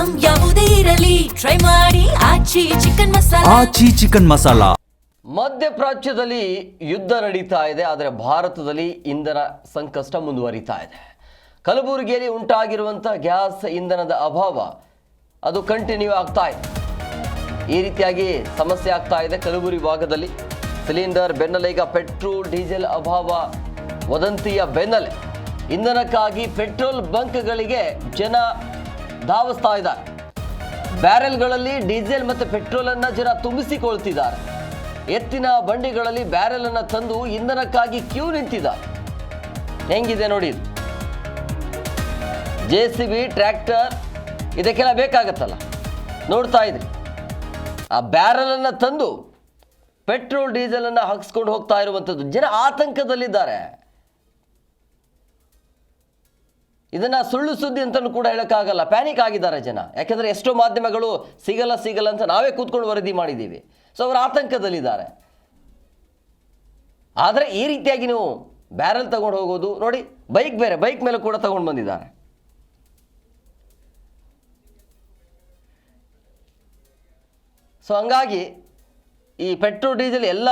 Item ಯಾವುದೇ ಇರಲಿ try ಮಾಡಿ ಆಚಿ ಚಿಕನ್ ಮಸಾಲಾ. ಮಧ್ಯಪ್ರಾಚ್ಯದಲ್ಲಿ ಯುದ್ಧ ನಡೀತಾ ಇದೆ, ಆದರೆ ಭಾರತದಲ್ಲಿ ಇಂಧನ ಸಂಕಷ್ಟ ಮುಂದುವರಿತಾ ಇದೆ. ಕಲಬುರಗಿಯಲ್ಲಿ ಉಂಟಾಗಿರುವಂಥ ಗ್ಯಾಸ್ ಇಂಧನದ ಅಭಾವ ಅದು ಕಂಟಿನ್ಯೂ ಆಗ್ತಾ ಇದೆ. ಈ ರೀತಿಯಾಗಿ ಸಮಸ್ಯೆ ಆಗ್ತಾ ಇದೆ ಕಲಬುರಗಿ ಭಾಗದಲ್ಲಿ. ಸಿಲಿಂಡರ್ ಬೆನ್ನಲ್ಲೇ ಈಗ ಪೆಟ್ರೋಲ್ ಡೀಸೆಲ್ ಅಭಾವ ವದಂತಿಯ ಬೆನ್ನಲ್ಲೇ ಇಂಧನಕ್ಕಾಗಿ ಪೆಟ್ರೋಲ್ ಬಂಕ್ಗಳಿಗೆ ಜನ ಧಾವಿಸ್ತಾ ಇದ್ದಾರೆ. ಬ್ಯಾರೆಲ್ಗಳಲ್ಲಿ ಡೀಸೆಲ್ ಮತ್ತು ಪೆಟ್ರೋಲನ್ನು ಜನ ತುಂಬಿಸಿಕೊಳ್ತಿದ್ದಾರೆ. ಎತ್ತಿನ ಬಂಡಿಗಳಲ್ಲಿ ಬ್ಯಾರೆಲನ್ನು ತಂದು ಇಂಧನಕ್ಕಾಗಿ ಕ್ಯೂ ನಿಂತಿದ್ದಾರೆ. ಹೆಂಗಿದೆ ನೋಡಿ, JCB ಟ್ರ್ಯಾಕ್ಟರ್ ಇದಕ್ಕೆಲ್ಲ ಬೇಕಾಗತ್ತಲ್ಲ, ನೋಡ್ತಾ ಇದ್ರಿ. ಆ ಬ್ಯಾರಲನ್ನು ತಂದು ಪೆಟ್ರೋಲ್ ಡೀಸೆಲನ್ನು ಹಾಕಿಸ್ಕೊಂಡು ಹೋಗ್ತಾ ಇರುವಂಥದ್ದು. ಜನ ಆತಂಕದಲ್ಲಿದ್ದಾರೆ. ಇದನ್ನು ಸುಳ್ಳು ಸುದ್ದಿ ಅಂತಲೂ ಕೂಡ ಹೇಳೋಕ್ಕಾಗಲ್ಲ, ಪ್ಯಾನಿಕ್ ಆಗಿದ್ದಾರೆ ಜನ. ಯಾಕೆಂದರೆ ಎಷ್ಟೋ ಮಾಧ್ಯಮಗಳು ಸಿಗಲ್ಲ ಅಂತ ನಾವೇ ಕೂತ್ಕೊಂಡು ವರದಿ ಮಾಡಿದ್ದೀವಿ. ಸೊ ಅವರು ಆತಂಕದಲ್ಲಿದ್ದಾರೆ. ಆದರೆ ಈ ರೀತಿಯಾಗಿ ನೀವು ಬ್ಯಾರಲ್ ತಗೊಂಡು ಹೋಗೋದು ನೋಡಿ, ಬೈಕ್ ಮೇಲೆ ಕೂಡ ತಗೊಂಡು ಬಂದಿದ್ದಾರೆ. ಸೊ ಹಂಗಾಗಿ ಈ ಪೆಟ್ರೋಲ್ ಡೀಸೆಲ್ ಎಲ್ಲ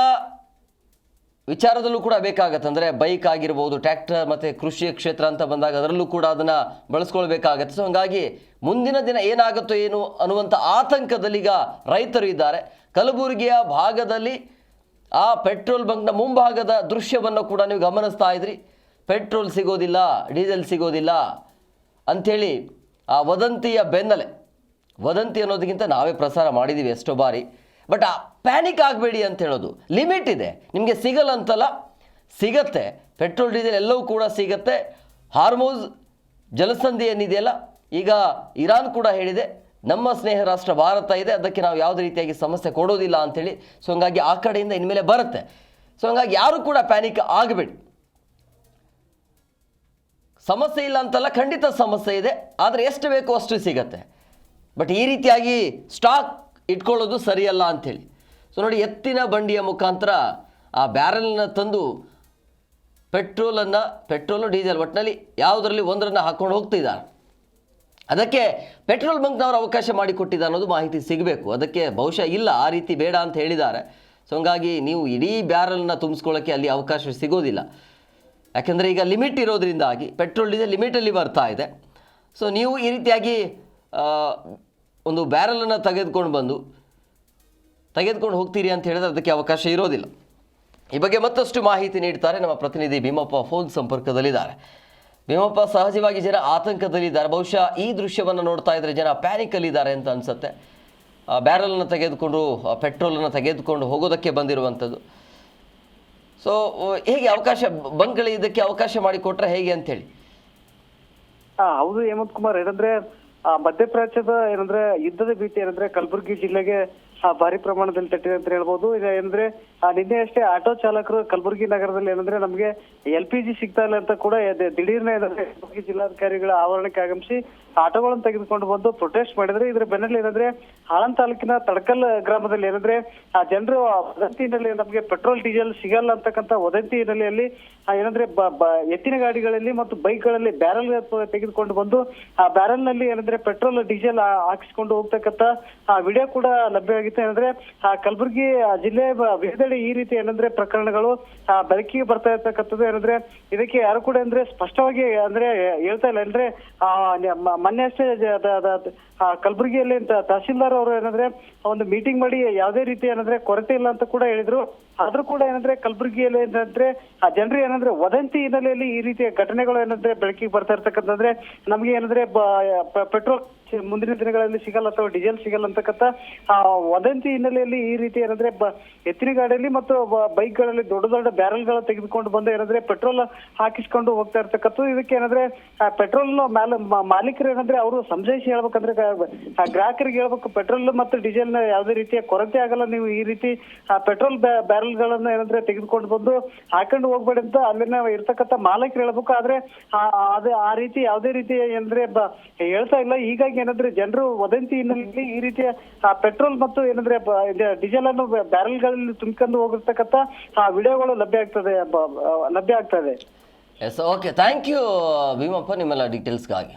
ವಿಚಾರದಲ್ಲೂ ಕೂಡ ಬೇಕಾಗತ್ತೆ. ಅಂದರೆ ಬೈಕ್ ಆಗಿರ್ಬೋದು, ಟ್ರ್ಯಾಕ್ಟರ್ ಮತ್ತು ಕೃಷಿ ಕ್ಷೇತ್ರ ಅಂತ ಬಂದಾಗ ಅದರಲ್ಲೂ ಕೂಡ ಅದನ್ನು ಬಳಸ್ಕೊಳ್ಬೇಕಾಗತ್ತೆ. ಸೊ ಹಂಗಾಗಿ ಮುಂದಿನ ದಿನ ಏನಾಗುತ್ತೋ ಏನು ಅನ್ನುವಂಥ ಆತಂಕದಲ್ಲೀಗ ರೈತರು ಇದ್ದಾರೆ. ಕಲಬುರಗಿಯ ಭಾಗದಲ್ಲಿ ಆ ಪೆಟ್ರೋಲ್ ಬಂಕ್ನ ಮುಂಭಾಗದ ದೃಶ್ಯವನ್ನು ಕೂಡ ನೀವು ಗಮನಿಸ್ತಾ ಇದ್ರಿ. ಪೆಟ್ರೋಲ್ ಸಿಗೋದಿಲ್ಲ, ಡೀಸೆಲ್ ಸಿಗೋದಿಲ್ಲ ಅಂಥೇಳಿ ಆ ವದಂತಿಯ ಬೆನ್ನಲ್ಲೇ, ವದಂತಿ ಅನ್ನೋದಕ್ಕಿಂತ ನಾವೇ ಪ್ರಸಾರ ಮಾಡಿದ್ದೀವಿ ಎಷ್ಟೋ ಬಾರಿ. ಬಟ್ ಆ ಪ್ಯಾನಿಕ್ ಆಗಬೇಡಿ ಅಂತ ಹೇಳೋದು. ಲಿಮಿಟ್ ಇದೆ, ನಿಮಗೆ ಸಿಗಲ್ಲ ಅಂತಲ್ಲ, ಸಿಗತ್ತೆ. ಪೆಟ್ರೋಲ್ ಡೀಸೆಲ್ ಎಲ್ಲವೂ ಕೂಡ ಸಿಗತ್ತೆ. ಹಾರ್ಮೋಸ್ ಜಲಸಂಧಿ ಏನಿದೆಯಲ್ಲ, ಈಗ ಇರಾನ್ ಕೂಡ ಹೇಳಿದೆ ನಮ್ಮ ಸ್ನೇಹ ರಾಷ್ಟ್ರ ಭಾರತ ಇದೆ, ಅದಕ್ಕೆ ನಾವು ಯಾವುದೇ ರೀತಿಯಾಗಿ ಸಮಸ್ಯೆ ಕೊಡೋದಿಲ್ಲ ಅಂಥೇಳಿ. ಸೊ ಹಂಗಾಗಿ ಆ ಕಡೆಯಿಂದ ಇನ್ಮೇಲೆ ಬರುತ್ತೆ. ಸೊ ಹಂಗಾಗಿ ಯಾರು ಕೂಡ ಪ್ಯಾನಿಕ್ ಆಗಬೇಡಿ. ಸಮಸ್ಯೆ ಇಲ್ಲ ಅಂತಲ್ಲ, ಖಂಡಿತ ಸಮಸ್ಯೆ ಇದೆ. ಆದರೆ ಎಷ್ಟು ಬೇಕೋ ಅಷ್ಟು ಸಿಗತ್ತೆ. ಬಟ್ ಈ ರೀತಿಯಾಗಿ ಸ್ಟಾಕ್ ಇಟ್ಕೊಳ್ಳೋದು ಸರಿಯಲ್ಲ ಅಂಥೇಳಿ. ಸೊ ನೋಡಿ, ಎತ್ತಿನ ಬಂಡಿಯ ಮುಖಾಂತರ ಆ ಬ್ಯಾರಲ್ನ ತಂದು ಪೆಟ್ರೋಲು ಡೀಸೆಲ್ ಒಟ್ಟಿನಲ್ಲಿ ಯಾವುದರಲ್ಲಿ ಒಂದರನ್ನು ಹಾಕ್ಕೊಂಡು ಹೋಗ್ತಿದ್ದಾರೆ. ಅದಕ್ಕೆ ಪೆಟ್ರೋಲ್ ಬಂಕ್ನವರು ಅವಕಾಶ ಮಾಡಿಕೊಟ್ಟಿದ್ದಾರೆ ಅನ್ನೋದು ಮಾಹಿತಿ ಸಿಗಬೇಕು. ಅದಕ್ಕೆ ಬಹುಶಃ ಇಲ್ಲ, ಆ ರೀತಿ ಬೇಡ ಅಂತ ಹೇಳಿದ್ದಾರೆ. ಸೊ ಹಂಗಾಗಿ ನೀವು ಇಡೀ ಬ್ಯಾರಲ್ನ ತುಂಬಿಸ್ಕೊಳ್ಳೋಕ್ಕೆ ಅಲ್ಲಿ ಅವಕಾಶ ಸಿಗೋದಿಲ್ಲ. ಯಾಕೆಂದರೆ ಈಗ ಲಿಮಿಟ್ ಇರೋದ್ರಿಂದಾಗಿ ಪೆಟ್ರೋಲ್ ಡೀಸೆಲ್ ಲಿಮಿಟಲ್ಲಿ ಬರ್ತಾ ಇದೆ. ಸೊ ನೀವು ಈ ರೀತಿಯಾಗಿ ಒಂದು ಬ್ಯಾರಲನ್ನು ತೆಗೆದುಕೊಂಡು ಹೋಗ್ತೀರಿ ಅಂತ ಹೇಳಿದ್ರೆ ಅದಕ್ಕೆ ಅವಕಾಶ ಇರೋದಿಲ್ಲ. ಈ ಬಗ್ಗೆ ಮತ್ತಷ್ಟು ಮಾಹಿತಿ ನೀಡ್ತಾರೆ ನಮ್ಮ ಪ್ರತಿನಿಧಿ ಭೀಮಪ್ಪ ಫೋನ್ ಸಂಪರ್ಕದಲ್ಲಿದ್ದಾರೆ. ಭೀಮಪ್ಪ, ಸಹಜವಾಗಿ ಜನ ಆತಂಕದಲ್ಲಿದ್ದಾರೆ. ಬಹುಶಃ ಈ ದೃಶ್ಯವನ್ನು ನೋಡ್ತಾ ಇದ್ದರೆ ಜನ ಪ್ಯಾನಿಕಲ್ಲಿದ್ದಾರೆ ಅಂತ ಅನಿಸುತ್ತೆ. ಬ್ಯಾರಲನ್ನು ಪೆಟ್ರೋಲನ್ನು ತೆಗೆದುಕೊಂಡು ಹೋಗೋದಕ್ಕೆ ಬಂದಿರುವಂಥದ್ದು. ಸೊ ಹೇಗೆ ಅವಕಾಶ ಬಂಕ್ಗಳು ಇದಕ್ಕೆ ಅವಕಾಶ ಮಾಡಿಕೊಟ್ರೆ ಹೇಗೆ ಅಂತೇಳಿ? ಹೌದು ಹೇಮಂತ್ ಕುಮಾರ್, ಏನಂದ್ರೆ ಮಧ್ಯಪ್ರಾಚ್ಯದ ಯುದ್ಧದ ಭೀತಿ ಕಲಬುರಗಿ ಜಿಲ್ಲೆಗೆ ಭಾರಿ ಪ್ರಮಾಣದಲ್ಲಿ ತಟ್ಟಿದೆ ಅಂತ ಹೇಳ್ಬೋದು. ಈಗ ನಿನ್ನೆ ಅಷ್ಟೇ ಆಟೋ ಚಾಲಕರು ಕಲಬುರಗಿ ನಗರದಲ್ಲಿ ನಮಗೆ LPG ಸಿಗ್ತಾ ಇಲ್ಲ ಅಂತ ಕೂಡ ದಿಢೀರ್ನೆ ಕಲಬುರಗಿ ಜಿಲ್ಲಾಧಿಕಾರಿಗಳ ಆವರಣಕ್ಕೆ ಆಗಮಿಸಿ ಆಟೋಗಳನ್ನು ತೆಗೆದುಕೊಂಡು ಬಂದು ಪ್ರೊಟೆಸ್ಟ್ ಮಾಡಿದ್ರೆ. ಇದ್ರ ಬೆನ್ನಲ್ಲಿ ಹಾಳನ್ ತಾಲೂಕಿನ ತಡಕಲ್ ಗ್ರಾಮದಲ್ಲಿ ಆ ಜನರು ವದಂತಿ ಹಿನ್ನೆಲೆ ನಮಗೆ ಪೆಟ್ರೋಲ್ ಡೀಸೆಲ್ ಸಿಗಲ್ಲ ಅಂತಕ್ಕಂಥ ವದಂತಿ ಹಿನ್ನೆಲೆಯಲ್ಲಿ ಎತ್ತಿನ ಗಾಡಿಗಳಲ್ಲಿ ಮತ್ತು ಬೈಕ್ಗಳಲ್ಲಿ ಬ್ಯಾರಲ್ ತೆಗೆದುಕೊಂಡು ಬಂದು ಆ ಬ್ಯಾರಲ್ ನಲ್ಲಿ ಪೆಟ್ರೋಲ್ ಡೀಸೆಲ್ ಹಾಕಿಸ್ಕೊಂಡು ಹೋಗ್ತಕ್ಕಂಥ ವಿಡಿಯೋ ಕೂಡ ಲಭ್ಯವಾಗಿತ್ತು. ಕಲಬುರಗಿ ಜಿಲ್ಲೆ ವಿವಿಧೆಡೆ ಈ ರೀತಿ ಪ್ರಕರಣಗಳು ಬೆಳಕಿಗೆ ಬರ್ತಾ ಇರ್ತಕ್ಕಂಥದ್ದು. ಇದಕ್ಕೆ ಯಾರು ಕೂಡ ಸ್ಪಷ್ಟವಾಗಿ ಹೇಳ್ತಾ ಇಲ್ಲ. ಮೊನ್ನೆ ಅಷ್ಟೇ ಕಲಬುರಗಿಯಲ್ಲಿ ತಹಸೀಲ್ದಾರ್ ಅವರು ಒಂದು ಮೀಟಿಂಗ್ ಮಾಡಿ ಯಾವುದೇ ರೀತಿ ಕೊರತೆ ಇಲ್ಲ ಅಂತ ಕೂಡ ಹೇಳಿದ್ರು. ಆದ್ರೂ ಕೂಡ ಕಲಬುರಗಿಯಲ್ಲಿ ಆ ಜನರು ವದಂತಿ ಹಿನ್ನೆಲೆಯಲ್ಲಿ ಈ ರೀತಿಯ ಘಟನೆಗಳು ಬೆಳಕಿಗೆ ಬರ್ತಾ ಇರ್ತಕ್ಕಂಥದ್ರೆ ನಮ್ಗೆ ಪೆಟ್ರೋಲ್ ಮುಂದಿನ ದಿನಗಳಲ್ಲಿ ಸಿಗಲ್ಲ ಅಥವಾ ಡೀಸೆಲ್ ಸಿಗಲ್ಲ ಅಂತಕ್ಕಂಥ ವದಂತಿ ಹಿನ್ನೆಲೆಯಲ್ಲಿ ಈ ರೀತಿ ಎತ್ತಿನ ಗಾಡಿಯಲ್ಲಿ ಮತ್ತು ಬೈಕ್ ಗಳಲ್ಲಿ ದೊಡ್ಡ ದೊಡ್ಡ ಬ್ಯಾರಲ್ ಗಳ ತೆಗೆದುಕೊಂಡು ಬಂದು ಪೆಟ್ರೋಲ್ ಹಾಕಿಸ್ಕೊಂಡು ಹೋಗ್ತಾ ಇರ್ತಕ್ಕಂಥದ್ದು. ಇದಕ್ಕೆ ಪೆಟ್ರೋಲ್ ಮಾಲೀಕರು ಅವರು ಸಂಜಯಿಸಿ ಹೇಳ್ಬೇಕಂದ್ರೆ ಗ್ರಾಹಕರಿಗೆ ಹೇಳ್ಬೇಕು, ಪೆಟ್ರೋಲ್ ಮತ್ತು ಡೀಸೆಲ್ ನ ಯಾವುದೇ ರೀತಿಯ ಕೊರತೆ ಆಗಲ್ಲ, ನೀವು ಈ ರೀತಿ ಪೆಟ್ರೋಲ್ ಬ್ಯಾರಲ್ ಗಳನ್ನ ತೆಗೆದುಕೊಂಡು ಬಂದು ಹಾಕೊಂಡು ಹೋಗ್ಬೇಡಿ ಅಂತ ಅಲ್ಲಿನ ಇರ್ತಕ್ಕಂಥ ಮಾಲೀಕರು ಹೇಳ್ಬೇಕು. ಆದ್ರೆ ಆ ರೀತಿ ಯಾವುದೇ ರೀತಿ ಹೇಳ್ತಾ ಇಲ್ಲ. ಹೀಗಾಗಿ ಜನರು ವದಂತಿ ಹಿನ್ನೆಲೆಯಲ್ಲಿ ಈ ರೀತಿಯ ಪೆಟ್ರೋಲ್ ಮತ್ತು ಡೀಸೆಲ್ ಅನ್ನು ಬ್ಯಾರಲ್ ಗಳಲ್ಲಿ ತುಂಬಿಕೊಂಡು ಹೋಗಿರ್ತಕ್ಕಂಥ ವಿಡಿಯೋಗಳು ಲಭ್ಯ ಆಗ್ತಾ ಇದೆ. Yes, okay, thank you Bheemappa ನಿಮ್ಮೆಲ್ಲ ಡೀಟೇಲ್ಸ್ಗಾಗಿ.